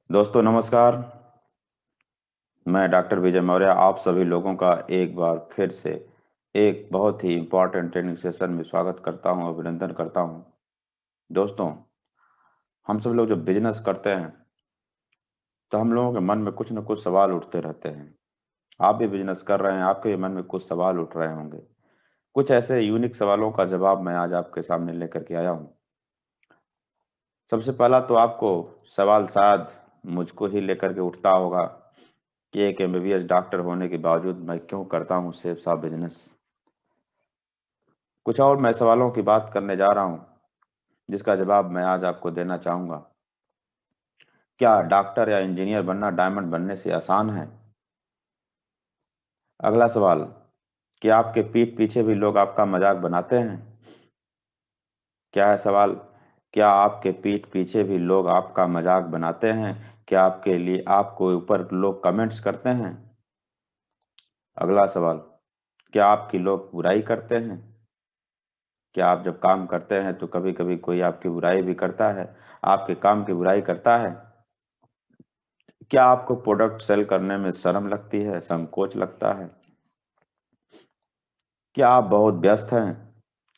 दोस्तों नमस्कार। मैं डॉक्टर विजय मौर्य आप सभी लोगों का एक बार फिर से एक बहुत ही इम्पोर्टेंट ट्रेनिंग सेशन में स्वागत करता हूं, अभिनंदन करता हूं। दोस्तों, हम सब लोग जब बिजनेस करते हैं तो हम लोगों के मन में कुछ न कुछ सवाल उठते रहते हैं। आप भी बिजनेस कर रहे हैं, आपके भी मन में कुछ सवाल उठ रहे होंगे। कुछ ऐसे यूनिक सवालों का जवाब मैं आज आपके सामने लेकर के आया हूं। सबसे पहला तो आपको सवाल शायद मुझको ही लेकर के उठता होगा कि एक एमबीबीएस डॉक्टर होने के बावजूद मैं क्यों करता हूँ सेफ साफ बिजनेस। कुछ और मैं सवालों की बात करने जा रहा हूँ जिसका जवाब मैं आज आपको देना चाहूँगा। क्या डॉक्टर या इंजीनियर बनना डायमंड बनने से आसान है? अगला सवाल, क्या आपके पीठ पीछे भी लोग आपका मजाक बनाते हैं? क्या है सवाल, क्या आपके पीठ पीछे भी लोग आपका मजाक बनाते हैं? क्या आपके लिए आपको ऊपर लोग कमेंट्स करते हैं? अगला सवाल, क्या आपकी लोग बुराई करते हैं? क्या आप जब काम करते हैं तो कभी कभी कोई आपकी बुराई भी करता है, आपके काम की बुराई करता है? क्या आपको प्रोडक्ट सेल करने में शर्म लगती है, संकोच लगता है? क्या आप बहुत व्यस्त हैं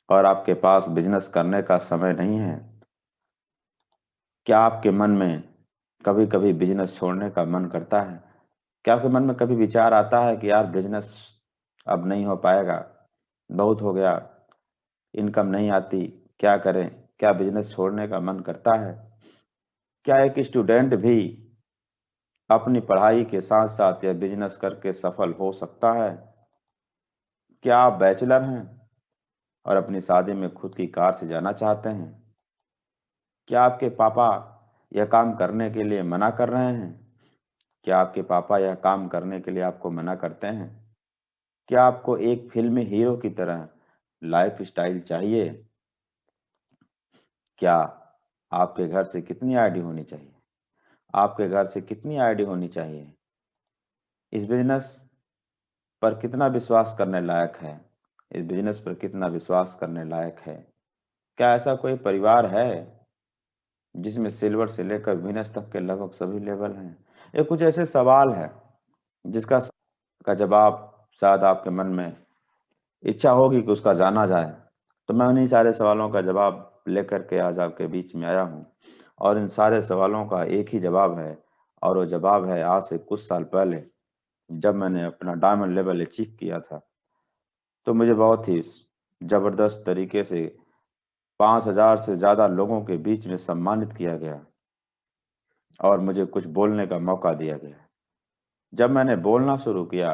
और आपके पास बिजनेस करने का समय नहीं है? क्या आपके मन में कभी कभी बिजनेस छोड़ने का मन करता है? क्या आपके मन में कभी विचार आता है कि यार बिजनेस अब नहीं हो पाएगा, बहुत हो गया, इनकम नहीं आती, क्या करें? क्या बिजनेस छोड़ने का मन करता है? क्या एक स्टूडेंट भी अपनी पढ़ाई के साथ साथ यह बिजनेस करके सफल हो सकता है? क्या आप बैचलर हैं और अपनी शादी में खुद की कार से जाना चाहते हैं? क्या आपके पापा यह काम करने के लिए मना कर रहे हैं? क्या आपके पापा यह काम करने के लिए आपको मना करते हैं? क्या आपको एक फिल्मी हीरो की तरह लाइफ स्टाइल चाहिए? क्या आपके घर से कितनी आईडी होनी चाहिए? आपके घर से कितनी आईडी होनी चाहिए? इस बिजनेस पर कितना विश्वास करने लायक है? इस बिजनेस पर कितना विश्वास करने लायक है? क्या ऐसा कोई परिवार है जिसमें सिल्वर से लेकर विनस तक के लगभग सभी लेवल हैं? ये कुछ ऐसे सवाल है जिसका का जवाब शायद आपके मन में इच्छा होगी कि उसका जाना जाए। तो मैं उन्हीं सारे सवालों का जवाब लेकर के आज आपके बीच में आया हूँ और इन सारे सवालों का एक ही जवाब है और वो जवाब है आज से कुछ साल पहले जब मैंने अपना डायमंड लेवल अचीव किया था तो मुझे बहुत ही जबरदस्त तरीके से 5,000 से ज्यादा लोगों के बीच में सम्मानित किया गया और मुझे कुछ बोलने का मौका दिया गया। जब मैंने बोलना शुरू किया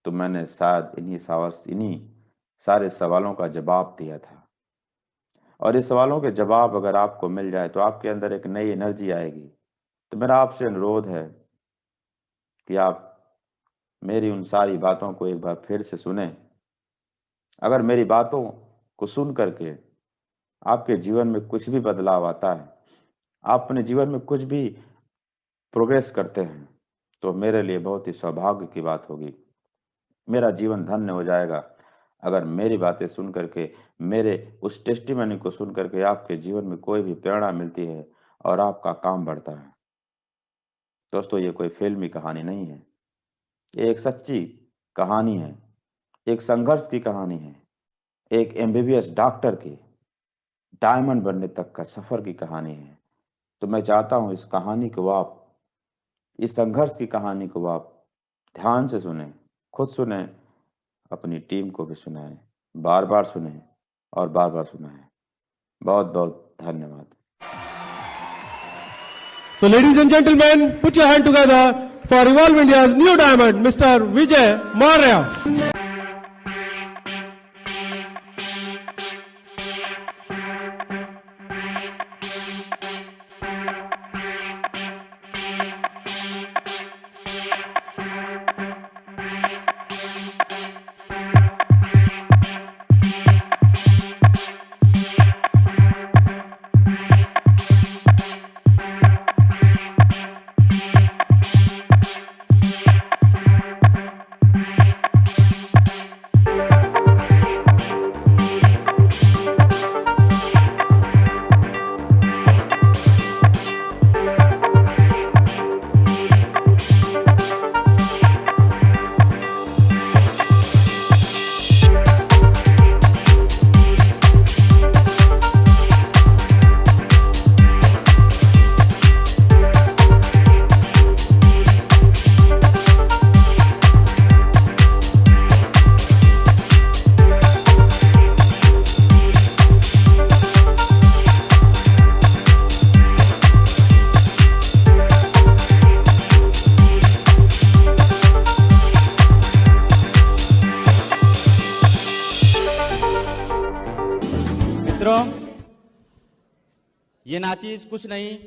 तो मैंने शायद इन्हीं सारे सवालों का जवाब दिया था और इस सवालों के जवाब अगर आपको मिल जाए तो आपके अंदर एक नई एनर्जी आएगी। तो मेरा आपसे अनुरोध है कि आप मेरी उन सारी बातों को एक बार फिर से सुने। अगर मेरी बातों को सुन करके आपके जीवन में कुछ भी बदलाव आता है, आप अपने जीवन में कुछ भी प्रोग्रेस करते हैं, तो मेरे लिए बहुत ही सौभाग्य की बात होगी। मेरा जीवन धन्य हो जाएगा अगर मेरी बातें सुन करके, मेरे उस टेस्टिमनी को सुन करके आपके जीवन में कोई भी प्रेरणा मिलती है और आपका काम बढ़ता है। दोस्तों, ये कोई फिल्मी कहानी नहीं है, ये एक सच्ची कहानी है, एक संघर्ष की कहानी है, एक एमबीबीएस डॉक्टर की डायमंड बनने तक का सफर की कहानी है। तो मैं चाहता हूं इस कहानी को आप, इस संघर्ष की कहानी को आप ध्यान से सुने, खुद सुने, अपनी टीम को भी सुनाएं, बार बार सुने और बार बार सुनाएं। बहुत बहुत धन्यवाद। So, ladies and gentlemen, put your hand together for Revolve India's new diamond, Mr. Vijay Maurya. ये नाचीज कुछ नहीं,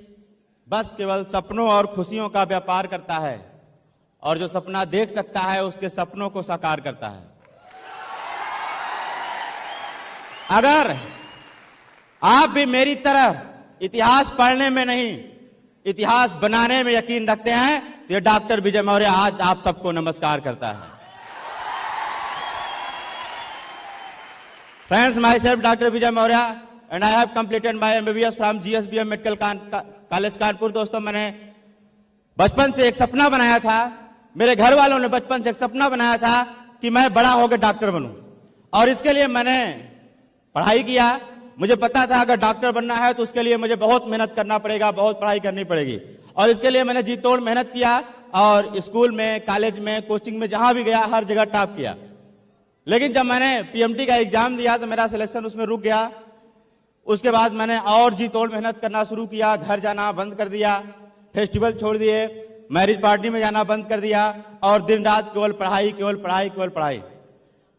बस केवल सपनों और खुशियों का व्यापार करता है, और जो सपना देख सकता है उसके सपनों को साकार करता है। अगर आप भी मेरी तरह इतिहास पढ़ने में नहीं, इतिहास बनाने में यकीन रखते हैं, तो ये डॉक्टर विजय मौर्य आज आप सबको नमस्कार करता है। Friends, myself Dr. Vijay Maurya and I have completed my MBBS from GSBM Medical College Kanpur. दोस्तों, मैंने बचपन से एक सपना बनाया था, मेरे घर वालों ने बचपन से एक सपना बनाया था कि मैं बड़ा होकर डॉक्टर बनूं, और इसके लिए मैंने पढ़ाई किया। मुझे पता था अगर डॉक्टर बनना है तो उसके लिए मुझे बहुत मेहनत करना पड़ेगा, बहुत पढ़ाई करनी पड़ेगी, और इसके लिए मैंने जी तोड़ मेहनत किया, और स्कूल में, कॉलेज में, कोचिंग में जहां भी गया हर जगह टॉप किया। लेकिन जब मैंने पीएमटी का एग्जाम दिया तो मेरा सिलेक्शन उसमें रुक गया। उसके बाद मैंने और जी तोड़ मेहनत करना शुरू किया, घर जाना बंद कर दिया, फेस्टिवल छोड़ दिए, मैरिज पार्टी में जाना बंद कर दिया, और दिन रात केवल पढ़ाई, केवल पढ़ाई, केवल पढ़ाई।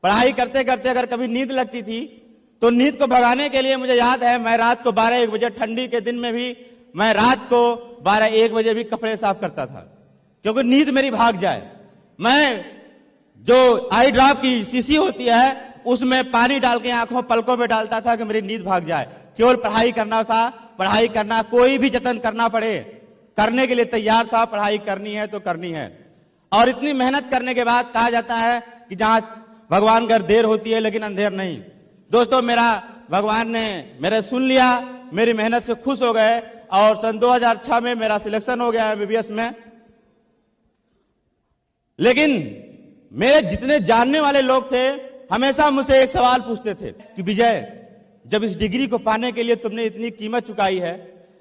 पढ़ाई करते करते अगर कभी नींद लगती थी तो नींद को भगाने के लिए मुझे याद है मैं रात को 12-1 बजे, ठंडी के दिन में भी मैं रात को 12-1 बजे भी कपड़े साफ करता था, क्योंकि नींद मेरी भाग जाए। मैं जो आई ड्रॉप की शीशी होती है उसमें पानी डाल के आंखों पलकों में डालता था कि मेरी नींद भाग जाए। केवल पढ़ाई करना था, पढ़ाई करना, कोई भी जतन करना पड़े करने के लिए तैयार था। पढ़ाई करनी है तो करनी है। और इतनी मेहनत करने के बाद कहा जाता है कि जहां भगवान घर देर होती है लेकिन अंधेर नहीं। दोस्तों, मेरा भगवान ने मेरे सुन लिया, मेरी मेहनत से खुश हो गए, और सन 2006 में मेरा सिलेक्शन हो गया एमबीबीएस में। लेकिन मेरे जितने जानने वाले लोग थे हमेशा मुझसे एक सवाल पूछते थे कि विजय, जब इस डिग्री को पाने के लिए तुमने इतनी कीमत चुकाई है,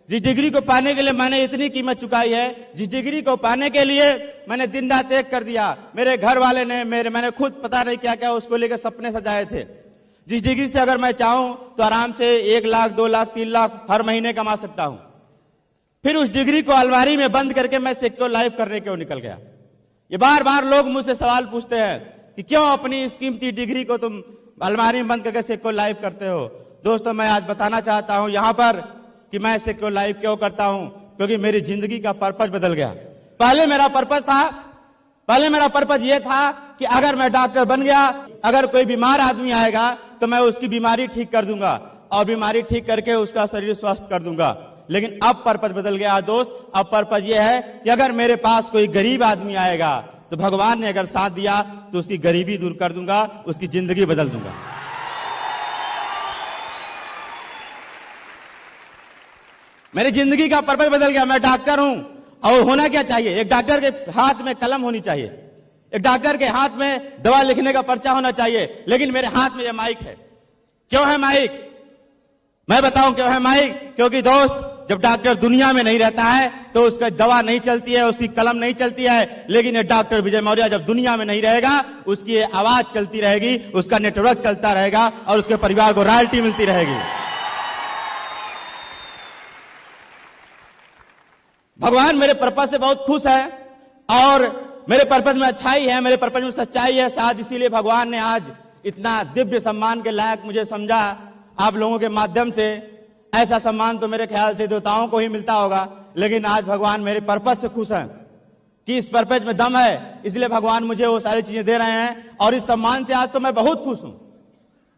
जिस डिग्री को पाने के लिए मैंने इतनी कीमत चुकाई है, जिस डिग्री को पाने के लिए मैंने दिन रात एक कर दिया, मेरे घर वाले ने, मैंने खुद पता नहीं क्या क्या उसको लेकर सपने सजाए थे, जिस डिग्री से अगर मैं चाहूं तो आराम से 1 लाख, 2 लाख, 3 लाख हर महीने कमा सकता हूं, फिर उस डिग्री को अलमारी में बंद करके मैं सिक्योर लाइफ करने क्यों निकल गया? ये बार बार लोग मुझसे सवाल पूछते हैं कि क्यों अपनी इस कीमती डिग्री को तुम अलमारी में बंद करके सिक्योर लाइफ करते हो। दोस्तों, मैं आज बताना चाहता हूं यहां पर कि मैं सिक्योर लाइफ क्यों करता हूं, क्योंकि मेरी जिंदगी का पर्पस बदल गया। पहले मेरा पर्पस ये था कि अगर मैं डॉक्टर बन गया, अगर कोई बीमार आदमी आएगा तो मैं उसकी बीमारी ठीक कर दूंगा, और बीमारी ठीक करके उसका शरीर स्वस्थ कर दूंगा। लेकिन अब पर्पस बदल गया दोस्त। अब पर्पस ये है कि अगर मेरे पास कोई गरीब आदमी आएगा तो भगवान ने अगर साथ दिया तो उसकी गरीबी दूर कर दूंगा, उसकी जिंदगी बदल दूंगा। मेरी जिंदगी का पर्पस बदल गया। मैं डॉक्टर हूं, और होना क्या चाहिए? एक डॉक्टर के हाथ में कलम होनी चाहिए, एक डॉक्टर के हाथ में दवा लिखने का पर्चा होना चाहिए, लेकिन मेरे हाथ में यह माइक है। क्यों है माइक? मैं बताऊं क्यों है माइक? क्योंकि दोस्त, जब डॉक्टर दुनिया में नहीं रहता है तो उसका दवा नहीं चलती है, उसकी कलम नहीं चलती है, लेकिन ये डॉक्टर विजय मौर्य जब दुनिया में नहीं रहेगा उसकी आवाज चलती रहेगी, उसका नेटवर्क चलता रहेगा, और उसके परिवार को रॉयल्टी मिलती रहेगी। भगवान मेरे पर्पस से बहुत खुश है, और मेरे पर्पस में अच्छाई है, मेरे पर्पस में सच्चाई है। शायद इसीलिए भगवान ने आज इतना दिव्य सम्मान के लायक मुझे समझा। आप लोगों के माध्यम से ऐसा सम्मान तो मेरे ख्याल से देवताओं को ही मिलता होगा, लेकिन आज भगवान मेरे पर्पस से खुश हैं कि इस पर्पस में दम है, इसलिए भगवान मुझे वो सारी चीजें दे रहे हैं, और इस सम्मान से आज तो मैं बहुत खुश हूं।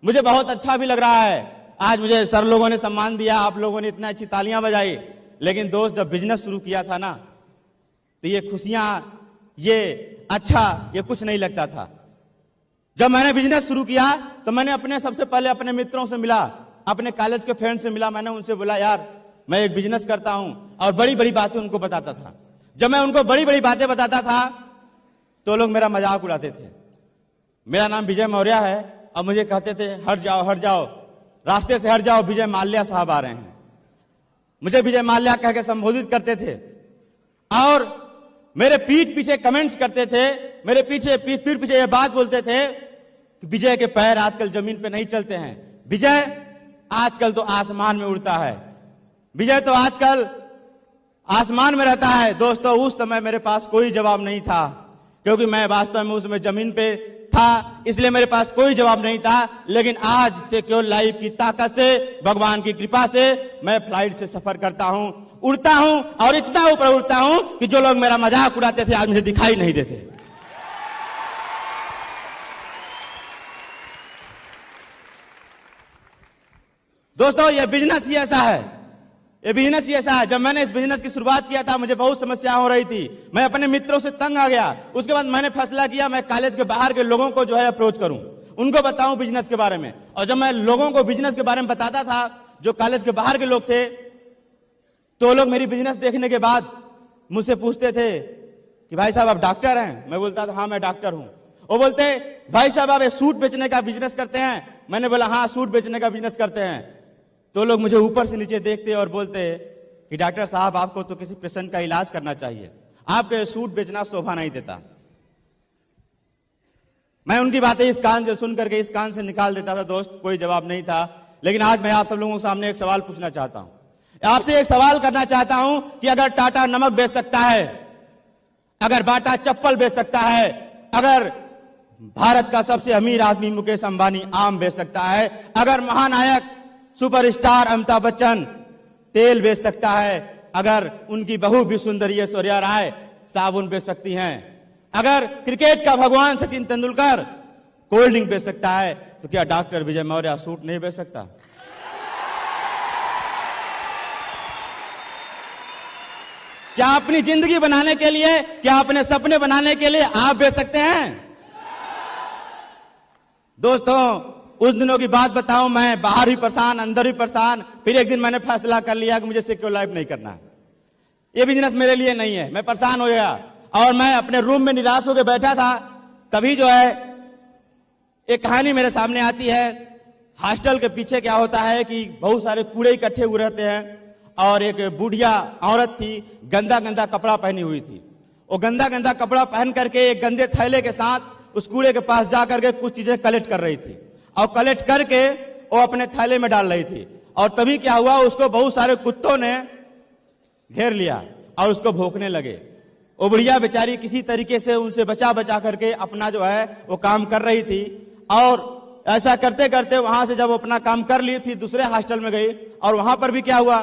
मुझे बहुत अच्छा भी लग रहा है। आज मुझे सर लोगों ने सम्मान दिया, आप लोगों ने इतना अच्छी तालियां बजाई। लेकिन दोस्त, जब बिजनेस शुरू किया था ना, तो ये खुशियां, ये अच्छा, ये कुछ नहीं लगता था। जब मैंने बिजनेस शुरू किया तो मैंने सबसे पहले अपने मित्रों से मिला, अपने कॉलेज के फ्रेंड से मिला। मैंने उनसे बोला, यार मैं एक बिजनेस करता हूं, और बड़ी बड़ी बातें उनको बताता था। जब मैं उनको बड़ी बड़ी बातें बताता था तो लोग मेरा मजाक उड़ाते थे। मेरा नाम विजय मौर्य है, और मुझे कहते थे, हट जाओ, रास्ते से हट जाओ, विजय माल्या साहब आ रहे हैं। मुझे विजय माल्या कह के संबोधित करते थे, और मेरे पीठ पीछे कमेंट्स करते थे, मेरे पीठ पीछे ये बात बोलते थे कि विजय के पैर आजकल जमीन पे नहीं चलते हैं, विजय आजकल तो आसमान में उड़ता है, विजय तो आजकल आसमान में रहता है। दोस्तों, उस समय मेरे पास कोई जवाब नहीं था, क्योंकि मैं वास्तव में उसमें जमीन पे था, इसलिए मेरे पास कोई जवाब नहीं था। लेकिन आज सिक्योर लाइफ की ताकत से, भगवान की कृपा से मैं फ्लाइट से सफर करता हूं, उड़ता हूं और इतना ऊपर उड़ता हूं कि जो लोग मेरा मजाक उड़ाते थे आज मुझे दिखाई नहीं देते। दोस्तों, यह बिजनेस ही ऐसा है, ये बिजनेस ही ऐसा है। जब मैंने इस बिजनेस की शुरुआत किया था मुझे बहुत समस्या हो रही थी, मैं अपने मित्रों से तंग आ गया। उसके बाद मैंने फैसला किया मैं कॉलेज के बाहर के लोगों को जो है अप्रोच करूं, उनको बताऊं बिजनेस के बारे में। और जब मैं लोगों को बिजनेस के बारे में बताता था, जो कॉलेज के बाहर के लोग थे, तो लोग मेरी बिजनेस देखने के बाद मुझसे पूछते थे कि भाई साहब आप डॉक्टर हैं? मैं बोलता था हाँ मैं डॉक्टर हूं। वो बोलते भाई साहब आप सूट बेचने का बिजनेस करते हैं? मैंने बोला हाँ सूट बेचने का बिजनेस करते हैं। तो लोग मुझे ऊपर से नीचे देखते और बोलते कि डॉक्टर साहब आपको तो किसी पेशेंट का इलाज करना चाहिए, आपके सूट बेचना शोभा नहीं देता। मैं उनकी बातें इस कान से सुन करके इस कान से निकाल देता था। दोस्त, कोई जवाब नहीं था। लेकिन आज मैं आप सब लोगों के सामने एक सवाल पूछना चाहता हूं, आपसे एक सवाल करना चाहता हूं कि अगर टाटा नमक बेच सकता है, अगर बाटा चप्पल बेच सकता है, अगर भारत का सबसे अमीर आदमी मुकेश अंबानी आम बेच सकता है, अगर महानायक सुपरस्टार अमिताभ बच्चन तेल बेच सकता है, अगर उनकी बहू भी सुंदरी ऐश्वर्या राय साबुन बेच सकती हैं, अगर क्रिकेट का भगवान सचिन तेंदुलकर कोल्ड ड्रिंक बेच सकता है, तो क्या डॉक्टर विजय मौर्य सूट नहीं बेच सकता? क्या अपनी जिंदगी बनाने के लिए, क्या अपने सपने बनाने के लिए आप बेच सकते हैं? दोस्तों, उस दिनों की बात बताऊं, मैं बाहर भी परेशान, अंदर भी परेशान। फिर एक दिन मैंने फैसला कर लिया कि मुझे सिक्योर लाइफ नहीं करना है, ये बिजनेस मेरे लिए नहीं है। मैं परेशान हो गया और मैं अपने रूम में निराश होकर बैठा था। तभी जो है एक कहानी मेरे सामने आती है। हॉस्टल के पीछे क्या होता है कि बहुत सारे कूड़े इकट्ठे हुए रहते हैं और एक बुढ़िया औरत थी, गंदा गंदा कपड़ा पहनी हुई थी। वो गंदा गंदा कपड़ा पहन करके एक गंदे थैले के साथ उस कूड़े के पास जा करके कुछ चीजें कलेक्ट कर रही थी और कलेक्ट करके वो अपने थैले में डाल रही थी। और तभी क्या हुआ, उसको बहुत सारे कुत्तों ने घेर लिया और उसको भौंकने लगे। वो बुढ़िया बेचारी किसी तरीके से उनसे बचा बचा करके अपना जो है वो काम कर रही थी। और ऐसा करते करते वहां से जब वो अपना काम कर ली, फिर दूसरे हॉस्टल में गई और वहां पर भी क्या हुआ,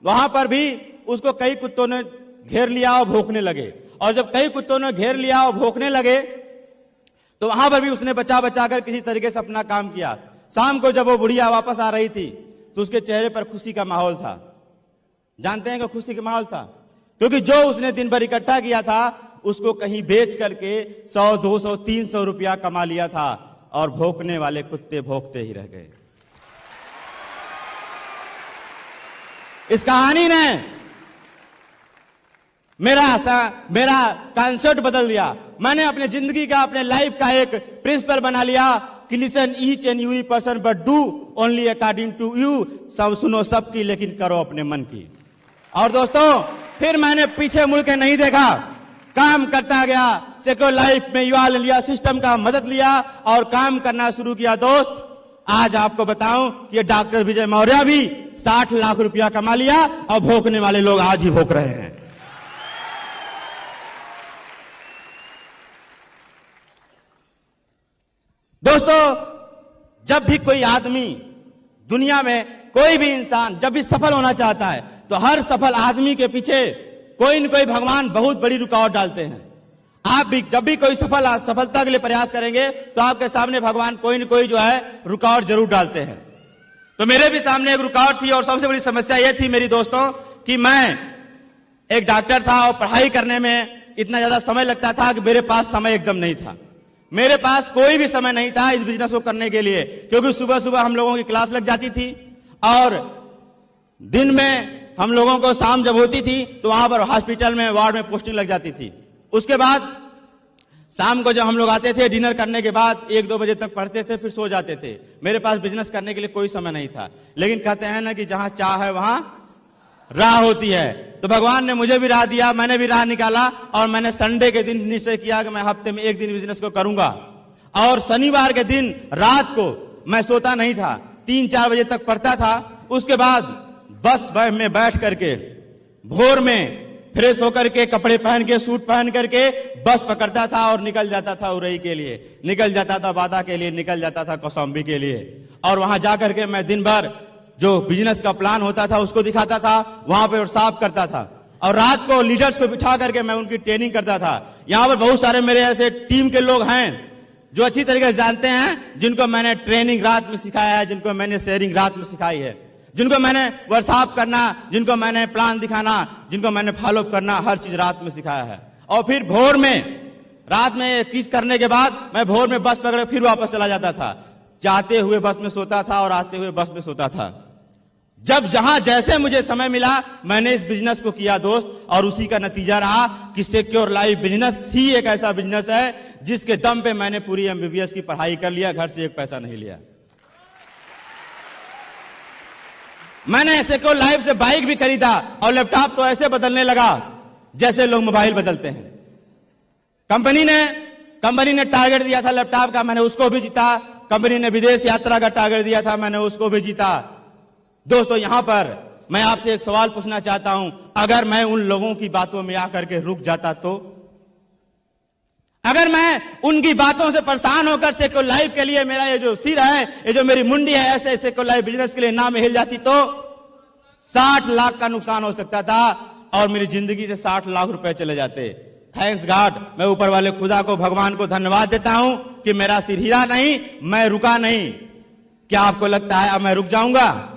वहां पर भी उसको कई कुत्तों ने घेर लिया और भौंकने लगे। और जब कई कुत्तों ने घेर लिया और भौंकने लगे तो वहां पर भी उसने बचा बचा कर किसी तरीके से अपना काम किया। शाम को जब वो बुढ़िया वापस आ रही थी तो उसके चेहरे पर खुशी का माहौल था। जानते हैं कि खुशी का माहौल था क्योंकि जो उसने दिन भर इकट्ठा किया था उसको कहीं बेच करके 100, 200, 300 रुपया कमा लिया था और भौंकने वाले कुत्ते भौंकते ही रह गए। इस कहानी ने मेरा कॉन्सेप्ट बदल दिया। मैंने अपने जिंदगी का, अपने लाइफ का एक प्रिंसिपल बना लिया कि listen each and every person but do only according to you. सब सुनो सबकी लेकिन करो अपने मन की। और दोस्तों, फिर मैंने पीछे मुड़ के नहीं देखा, काम करता गया। सिक्योर लाइफ में युवा लिया, सिस्टम का मदद लिया और काम करना शुरू किया। दोस्त, आज आपको बताऊं कि डॉक्टर विजय मौर्य भी 60 लाख रुपया कमा लिया और भौंकने वाले लोग आज भी भौंक रहे हैं। दोस्तों, जब भी कोई आदमी दुनिया में, कोई भी इंसान जब भी सफल होना चाहता है तो हर सफल आदमी के पीछे कोई न कोई भगवान बहुत बड़ी रुकावट डालते हैं। आप भी जब भी कोई सफलता के लिए प्रयास करेंगे तो आपके सामने भगवान कोई न कोई जो है रुकावट जरूर डालते हैं। तो मेरे भी सामने एक रुकावट थी और सबसे बड़ी समस्या यह थी मेरी दोस्तों कि मैं एक डॉक्टर था और पढ़ाई करने में इतना ज्यादा समय लगता था कि मेरे पास समय एकदम नहीं था। मेरे पास कोई भी समय नहीं था इस बिजनेस को करने के लिए, क्योंकि सुबह सुबह हम लोगों की क्लास लग जाती थी और दिन में हम लोगों को शाम जब होती थी तो वहां पर हॉस्पिटल में, वार्ड में पोस्टिंग लग जाती थी। उसके बाद शाम को जब हम लोग आते थे डिनर करने के बाद 1-2 बजे तक पढ़ते थे, फिर सो जाते थे। मेरे पास बिजनेस करने के लिए कोई समय नहीं था। लेकिन कहते हैं ना कि जहां चाह है वहां राह होती है। तो भगवान ने मुझे भी राह दिया, मैंने भी राह निकाला और मैंने संडे के दिन निश्चय किया कि मैं हफ्ते में एक दिन बिजनेस को करूंगा। और शनिवार के दिन रात को मैं सोता नहीं था, 3-4 बजे तक पढ़ता था। उसके बाद बस में बैठ करके भोर में फ्रेश होकर के कपड़े पहन के सूट पहन करके बस पकड़ता था और निकल जाता था उरई के लिए, निकल जाता था बादा के लिए, निकल जाता था कौशाम्बी के लिए। और वहां जाकर के मैं दिन भर जो बिजनेस का प्लान होता था उसको दिखाता था, वहां पे और साफ करता था। और रात को लीडर्स को बिठा करके मैं उनकी ट्रेनिंग करता था। यहां पर बहुत सारे मेरे ऐसे टीम के लोग हैं जो अच्छी तरीके से जानते हैं, जिनको मैंने ट्रेनिंग रात में सिखाया है, जिनको मैंने शेयरिंग रात में सिखाई है, जिनको मैंने वर्कशॉप करना, जिनको मैंने प्लान दिखाना, जिनको मैंने फॉलो करना, हर चीज रात में सिखाया है। और फिर भोर में, रात में चीज करने के बाद मैं भोर में बस पकड़ फिर वापस चला जाता था। जाते हुए बस में सोता था और आते हुए बस में सोता था। जब जहां जैसे मुझे समय मिला मैंने इस बिजनेस को किया दोस्त, और उसी का नतीजा रहा कि सिक्योर लाइफ बिजनेस ही एक ऐसा बिजनेस है जिसके दम पे मैंने पूरी एमबीबीएस की पढ़ाई कर लिया, घर से एक पैसा नहीं लिया। मैंने सिक्योर लाइफ से बाइक भी खरीदा और लैपटॉप तो ऐसे बदलने लगा जैसे लोग मोबाइल बदलते हैं। कंपनी ने टारगेट दिया था लैपटॉप का, मैंने उसको भी जीता। कंपनी ने विदेश यात्रा का टारगेट दिया था, मैंने उसको भी जीता। दोस्तों, यहां पर मैं आपसे एक सवाल पूछना चाहता हूं, अगर मैं उन लोगों की बातों में आकर के रुक जाता तो, अगर मैं उनकी बातों से परेशान होकर सिक्योर लाइफ के लिए मेरा ये जो सिर है, ये जो मेरी मुंडी है, ऐसे सिक्योर लाइफ बिजनेस के लिए ना में हिल जाती तो 60 लाख का नुकसान हो सकता था और मेरी जिंदगी से 60 लाख रुपए चले जाते। थैंक्स गॉड, मैं ऊपर वाले खुदा को, भगवान को धन्यवाद देता हूं कि मेरा सिर हिला नहीं, मैं रुका नहीं। क्या आपको लगता है अब मैं रुक जाऊंगा?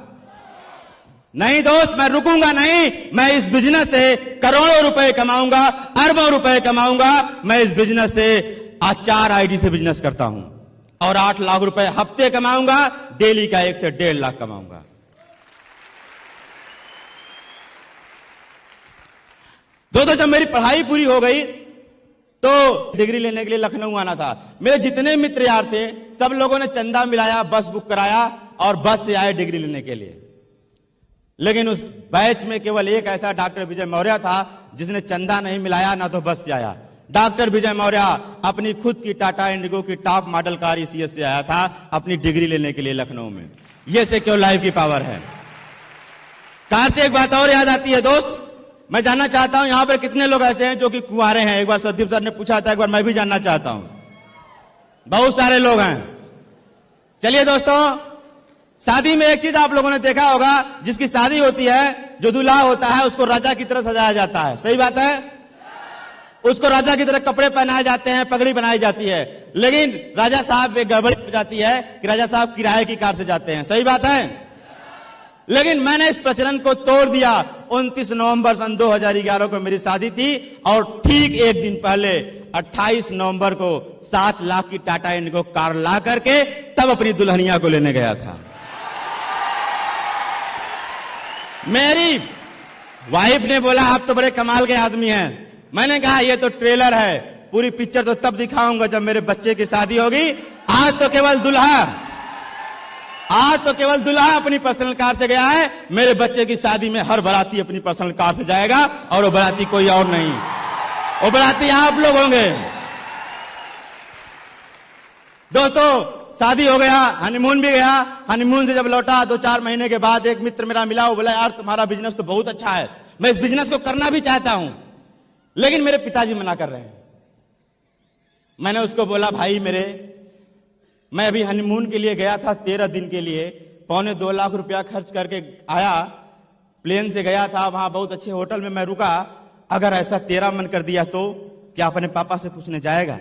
नहीं दोस्त, मैं रुकूंगा नहीं। मैं इस बिजनेस से करोड़ों रुपए कमाऊंगा, अरबों रुपए कमाऊंगा। मैं इस बिजनेस से आज 4 आईडी से बिजनेस करता हूं और 8 लाख रुपए हफ्ते कमाऊंगा, डेली का 1 से 1.5 लाख कमाऊंगा। दोस्तों, जब मेरी पढ़ाई पूरी हो गई तो डिग्री लेने के लिए लखनऊ आना था। मेरे जितने मित्र यार थे सब लोगों ने चंदा मिलाया, बस बुक कराया और बस से आए डिग्री लेने के लिए। लेकिन उस बैच में केवल एक ऐसा डॉक्टर विजय मौर्य था जिसने चंदा नहीं मिलाया, ना तो बस से आया। डॉक्टर विजय मौर्य अपनी खुद की टाटा इंडिगो की टॉप मॉडल कार ईसीएस से आया था अपनी डिग्री लेने के लिए लखनऊ में। यह सिक्योर लाइफ की पावर है। कार से एक बात और याद आती है दोस्त, मैं जानना चाहता हूं यहां पर कितने लोग ऐसे हैं जो कि कुंवारे हैं। एक बार सदीप सर ने पूछा था, एक बार मैं भी जानना चाहता हूं। बहुत सारे लोग हैं। चलिए दोस्तों, शादी में एक चीज आप लोगों ने देखा होगा, जिसकी शादी होती है, जो दूल्हा होता है उसको राजा की तरह सजाया जाता है। सही बात है? उसको राजा की तरह कपड़े पहनाए जाते हैं, पगड़ी बनाई जाती है। लेकिन राजा साहब एक गड़बड़ी हो जाती है कि राजा साहब किराए की कार से जाते हैं। सही बात है? लेकिन मैंने इस प्रचलन को तोड़ दिया। 29 नवंबर सन 2011 को मेरी शादी थी और ठीक एक दिन पहले 28 नवंबर को 7 लाख की टाटा इंडिगो कार ला करके तब अपनी दुल्हनिया को लेने गया था। मेरी वाइफ ने बोला, आप तो बड़े कमाल के आदमी हैं। मैंने कहा, ये तो ट्रेलर है, पूरी पिक्चर तो तब दिखाऊंगा जब मेरे बच्चे की शादी होगी। आज तो केवल दुल्हा अपनी पर्सनल कार से गया है। मेरे बच्चे की शादी में हर बाराती अपनी पर्सनल कार से जाएगा और वो बाराती कोई और नहीं, वो बाराती आप लोग होंगे। दोस्तों, शादी हो गया, हनीमून भी गया। हनीमून से जब लौटा 2-4 महीने के बाद एक मित्र मेरा मिला, वो बोला, यार तुम्हारा बिजनेस तो बहुत अच्छा है, मैं इस बिजनेस को करना भी चाहता हूं, लेकिन मेरे पिताजी मना कर रहे हैं। मैंने उसको बोला, भाई मैं अभी हनीमून के लिए गया था 13 दिन के लिए, 1.25 लाख रुपया खर्च करके आया, प्लेन से गया था, वहां बहुत अच्छे होटल में मैं रुका। अगर ऐसा तेरा मन कर दिया तो क्या अपने पापा से पूछने जाएगा?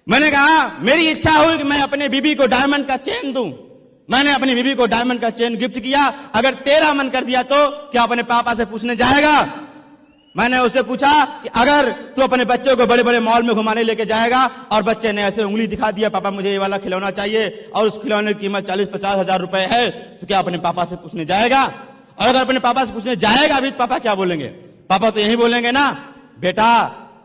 मैंने कहा, मेरी इच्छा हुई कि मैं अपने बीबी को डायमंड का चेन दूं। मैंने अपनी बीबी को डायमंड का चेन गिफ्ट किया। अगर तेरा मन कर दिया तो क्या अपने पापा से पूछने जाएगा? मैंने उससे पूछा कि अगर तू अपने बच्चों को बड़े बड़े मॉल में घुमाने लेके जाएगा और बच्चे ने ऐसे उंगली दिखा दिया, पापा मुझे ये वाला खिलौना चाहिए, और उस खिलौने की कीमत 40-50 हजार रुपए है, तो क्या अपने पापा से पूछने जाएगा? और अगर अपने पापा से पूछने जाएगा भी तो पापा क्या बोलेंगे? पापा तो यही बोलेंगे ना, बेटा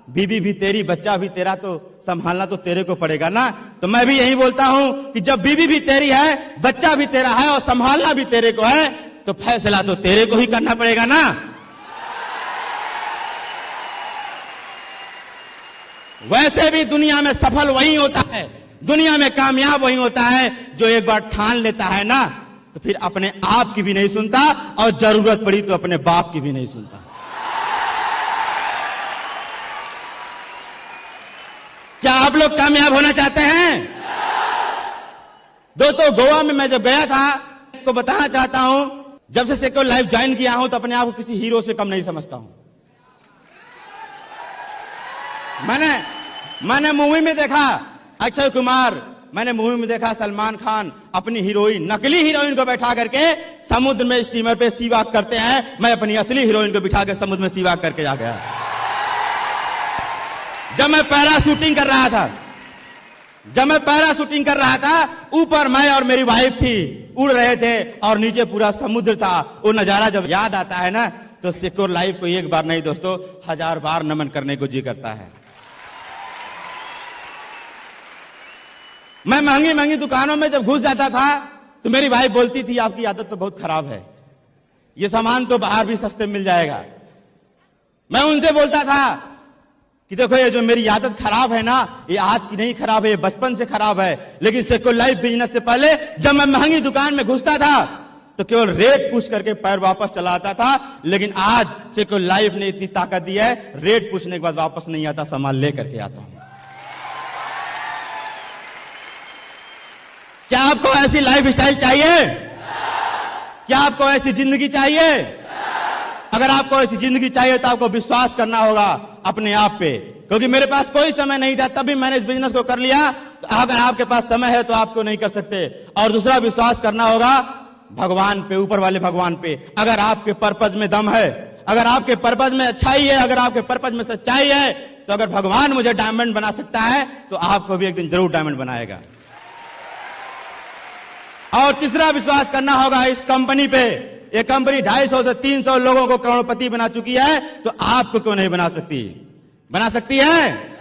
बीबी भी तेरी, बच्चा भी तेरा, तो संभालना तो तेरे को पड़ेगा ना। तो मैं भी यही बोलता हूं कि जब बीबी भी तेरी है, बच्चा भी तेरा है और संभालना भी तेरे को है, तो फैसला तो तेरे को ही करना पड़ेगा ना। वैसे भी दुनिया में सफल वही होता है, दुनिया में कामयाब वही होता है जो एक बार ठान लेता है ना तो फिर अपने आप की भी नहीं सुनता और जरूरत पड़ी तो अपने बाप की भी नहीं सुनता। क्या आप लोग कामयाब होना चाहते हैं? दोस्तों, गोवा में मैं जब गया था तो बताना चाहता हूं, जब से सेक्युलर लाइफ ज्वाइन किया हूं तो अपने आप को किसी हीरो से कम नहीं समझता हूं। मैंने मूवी में देखा अक्षय कुमार, मैंने मूवी में देखा सलमान खान अपनी हीरोइन, नकली हीरोइन को बैठा करके समुद्र में स्टीमर पे सी वॉक करते हैं। मैं अपनी असली हीरोइन को बिठा के समुद्र में सी वॉक करके आ गया। जब मैं पैराशूटिंग कर रहा था, ऊपर मैं और मेरी वाइफ थी, उड़ रहे थे और नीचे पूरा समुद्र था। वो नजारा जब याद आता है ना, तो सिक्योर लाइफ को एक बार नहीं दोस्तों 1000 बार नमन करने को जी करता है। मैं महंगी महंगी दुकानों में जब घुस जाता था तो मेरी वाइफ बोलती थी, आपकी आदत तो बहुत खराब है, ये सामान तो बाहर भी सस्ते मिल जाएगा। मैं उनसे बोलता था कि देखो, ये जो मेरी आदत खराब है ना, ये आज की नहीं खराब है, ये बचपन से खराब है। लेकिन सेक्युलर लाइफ बिजनेस से पहले जब मैं महंगी दुकान में घुसता था तो केवल रेट पूछ करके पैर वापस चला आता था। लेकिन आज सेक्युलर लाइफ ने इतनी ताकत दी है, रेट पूछने के बाद वापस नहीं आता, सामान लेकर के आता हूं। क्या आपको ऐसी लाइफ स्टाइल चाहिए? क्या आपको ऐसी जिंदगी चाहिए? अगर आपको ऐसी जिंदगी चाहिए तो आपको विश्वास करना होगा अपने आप पे, क्योंकि मेरे पास कोई समय नहीं था, तभी मैंने इस बिजनेस को कर लिया। तो अगर आपके पास समय है तो आपको नहीं कर सकते। और दूसरा, विश्वास करना होगा भगवान पे, ऊपर वाले भगवान पे। अगर आपके पर्पज में दम है, अगर आपके पर्पज में अच्छाई है, अगर आपके पर्पज में सच्चाई है, तो अगर भगवान मुझे डायमंड बना सकता है तो आपको भी एक दिन जरूर डायमंड बनाएगा। और तीसरा, विश्वास करना होगा इस कंपनी पे। ये कंपनी 250 से 300 लोगों को करोड़पति बना चुकी है, तो आपको क्यों नहीं बना सकती? बना सकती है।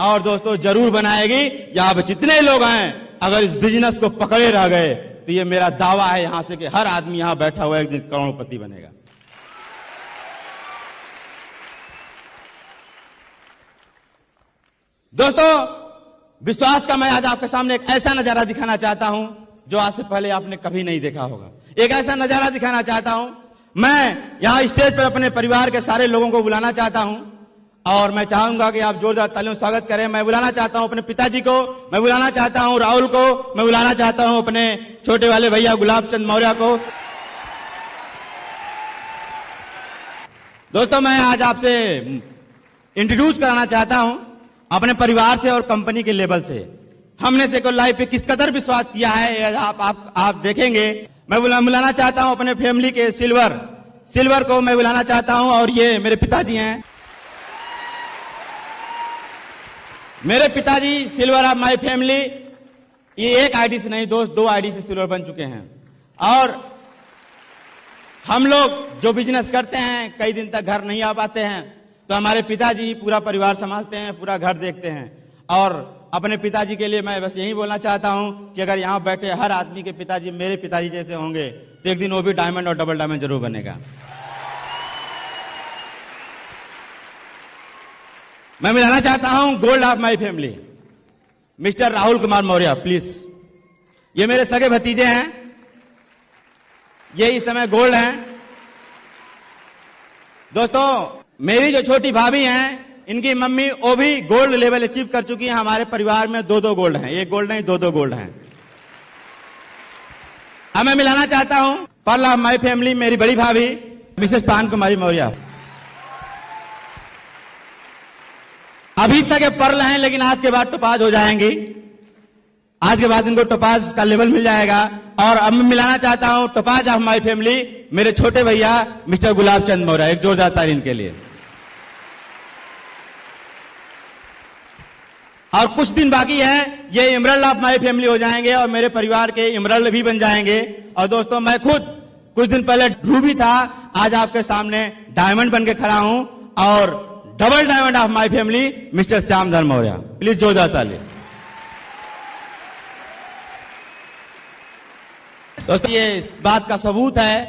और दोस्तों, जरूर बनाएगी। यहां पे जितने लोग हैं, अगर इस बिजनेस को पकड़े रह गए तो ये मेरा दावा है यहां से कि हर आदमी यहां बैठा हुआ एक दिन करोड़पति बनेगा। दोस्तों, विश्वास का मैं आज आपके सामने एक ऐसा नजारा दिखाना चाहता हूं जो आज से पहले आपने कभी नहीं देखा होगा। एक ऐसा नजारा दिखाना चाहता हूं। मैं यहां स्टेज पर अपने परिवार के सारे लोगों को बुलाना चाहता हूं और मैं चाहूंगा कि आप जोरदार तालियों से स्वागत करें। मैं बुलाना चाहता हूं अपने पिताजी को, मैं बुलाना चाहता हूं राहुल को, मैं बुलाना चाहता हूं अपने छोटे वाले भैया गुलाब चंद मौर्य को। दोस्तों, मैं आज आपसे इंट्रोड्यूस कराना चाहता हूं अपने परिवार से और कंपनी के लेवल से। हमने सेक्युलर लाइफ पे किस कदर विश्वास किया है आप देखेंगे। मैं बुलाना चाहता हूं अपने फैमिली के सिल्वर को मैं बुलाना चाहता हूं। और ये मेरे पिताजी हैं, मेरे पिताजी सिल्वर ऑफ माय फैमिली। ये एक आईडी से नहीं दोस्त, 2 आईडी से सिल्वर बन चुके हैं। और हम लोग जो बिजनेस करते हैं, कई दिन तक घर नहीं आ पाते हैं, तो हमारे पिताजी पूरा परिवार संभालते हैं, पूरा घर देखते हैं। और अपने पिताजी के लिए मैं बस यही बोलना चाहता हूं कि अगर यहां बैठे हर आदमी के पिताजी मेरे पिताजी जैसे होंगे तो एक दिन वो भी डायमंड और डबल डायमंड जरूर बनेगा। मैं मिलाना चाहता हूं gold of my family, mister Rahul Kumar Maurya, please. ये मेरे सगे भतीजे हैं, ये इस समय गोल्ड हैं। दोस्तों, मेरी जो छोटी भाभी हैं, इनकी मम्मी वो भी गोल्ड लेवल अचीव कर चुकी है। हमारे परिवार में 2-2 गोल्ड हैं, एक गोल्ड नहीं 2-2 गोल्ड हैं। अब मैं मिलाना चाहता हूं पर्ल ऑफ माय फैमिली, मेरी बड़ी भाभी मिसेस पान कुमारी मौर्य। अभी तक ये पर्ल हैं, लेकिन आज के बाद टोपाज हो जाएंगी। आज के बाद इनको टोपाज का लेवल मिल जाएगा। और अब मैं मिलाना चाहता हूं टोपाज ऑफ माय फैमिली, मेरे छोटे भैया मिस्टर गुलाब चंद मौर्य। एक जोरदार ताली इनके लिए। और कुछ दिन बाकी है, ये इमरल्ड ऑफ माय फैमिली हो जाएंगे और मेरे परिवार के इमरल्ड भी बन जाएंगे। और दोस्तों, मैं खुद कुछ दिन पहले रूबी था, आज आपके सामने डायमंड बन के खड़ा हूं। और double diamond of my family mister Shyamdhar Maurya. Please जोरदार ताली। दोस्तों, ये इस बात का सबूत है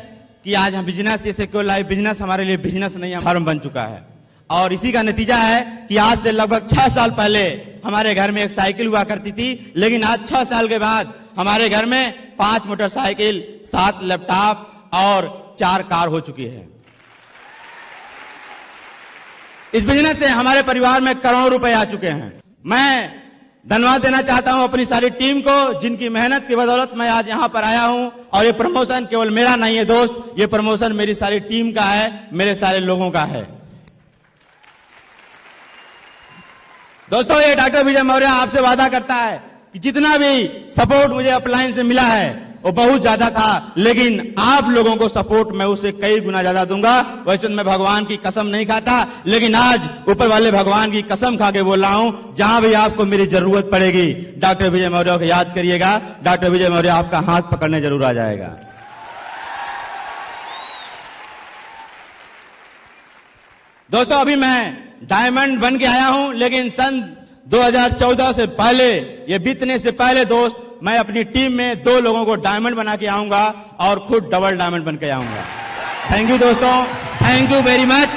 कि आज हम बिजनेस, ये सेक्युलर लाइफ बिजनेस हमारे लिए बिजनेस नहीं, फर्म बन चुका है। और इसी का नतीजा है कि आज से लगभग 6 साल पहले हमारे घर में एक साइकिल हुआ करती थी, लेकिन आज 6 साल के बाद हमारे घर में 5 मोटरसाइकिल, 7 लैपटॉप और 4 कार हो चुकी है। इस बिजनेस से हमारे परिवार में करोड़ों रुपए आ चुके हैं। मैं धन्यवाद देना चाहता हूं अपनी सारी टीम को, जिनकी मेहनत की बदौलत मैं आज यहां पर आया हूं। और ये प्रमोशन केवल मेरा नहीं है दोस्त, ये प्रमोशन मेरी सारी टीम का है, मेरे सारे लोगों का है। दोस्तों, ये डॉक्टर विजय मौर्य आपसे वादा करता है कि जितना भी सपोर्ट मुझे अपलाइन से मिला है वो बहुत ज्यादा था, लेकिन आप लोगों को सपोर्ट मैं उसे कई गुना ज्यादा दूंगा। वैसे मैं भगवान की कसम नहीं खाता, लेकिन आज ऊपर वाले भगवान की कसम खा के बोल रहा हूं, जहां भी आपको मेरी जरूरत पड़ेगी डॉक्टर विजय मौर्य को याद करिएगा। डॉक्टर विजय मौर्य आपका हाथ पकड़ने जरूर आ जाएगा। दोस्तों, अभी मैं डायमंड बन के आया हूं, लेकिन सन 2014 से पहले, ये बीतने से पहले दोस्त, मैं अपनी टीम में 2 लोगों को डायमंड बना के आऊंगा और खुद डबल डायमंड बन के आऊंगा। थैंक यू दोस्तों, थैंक यू वेरी मच।